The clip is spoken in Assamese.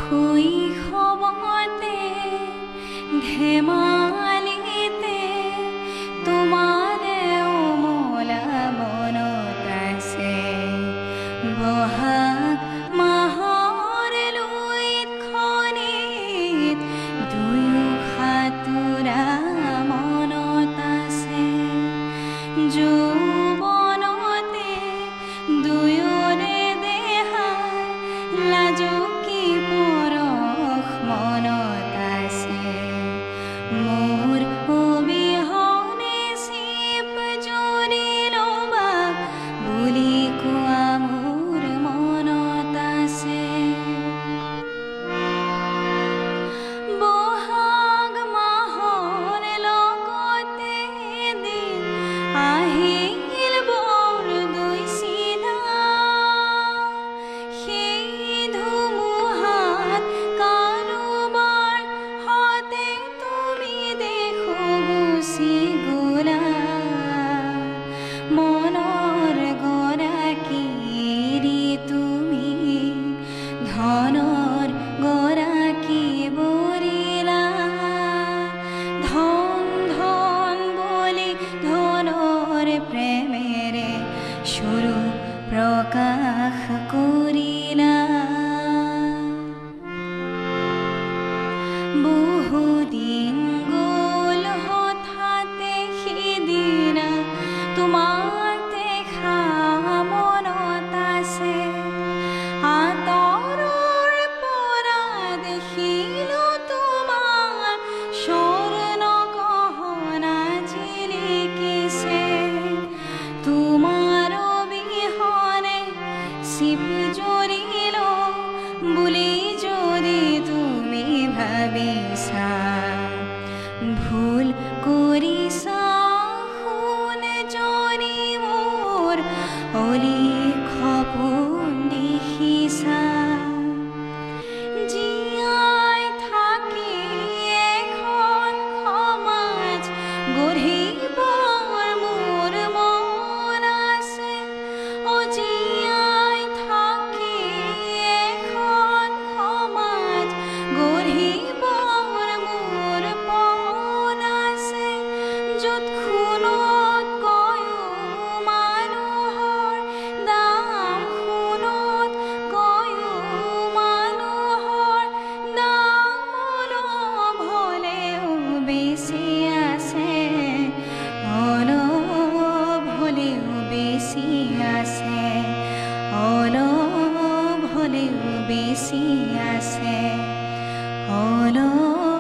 শৈশৱতে ধেমালিতে তোমাৰেও মোলা মনত আছে। বহাগ মাহৰ লুইতখনিত দুয়ো সাঁতোৰা মনত আছে। যৌৱনতে দুয়োৰে দেহাৰ লাজুকী পৰশ মনত আছে। মোৰ অবিহনে চিপ জুৰিল বাক বুলি কোৱা মোৰ মনত আছে। বহাগ মাহৰ লগতে এদিন আহিল বৰ দুইচিলা। সেই ধুমুহাত কাৰোবাৰ সতে তুমি দেখো গুচি গলা। মনৰ গৰাকী এৰি তুমি ধনৰ গৰাকী বৰিলা। ধন ধন বুলি ধনৰ প্ৰেমেৰে স্বৰূপ প্ৰকাশ কৰিলা। বহুদিন গ'ল হঠাতে সিদিনা তোমাক দেখা মনত আছে। আঁতৰৰ পৰা দেখিলো তোমাৰ স্বৰ্ণ গহনা জিলিকিছে। তোমাৰ অবিহনে চিপ জুৰিল বুলি যদি তুমি ভাবিছা, ভুল কৰিছা সোণ জৰি মোৰ অলি সপোন দেখিছা। জীয়াই থাকি এখন সমাজ গঢ়িবৰ মোৰ মন আছে। জীয়াই থাকি এখন সমাজ গঢ়িবৰ মোৰ মন আছে। য'ত সোণত কৈও মানুহৰ দাম, সোণত কৈও মানুহৰ দাম অলপ হ'লেও বেছি আছে। অলপ হ'লেও বেছি আছে। অলপ হ'লেও বেছি আছে। অলপ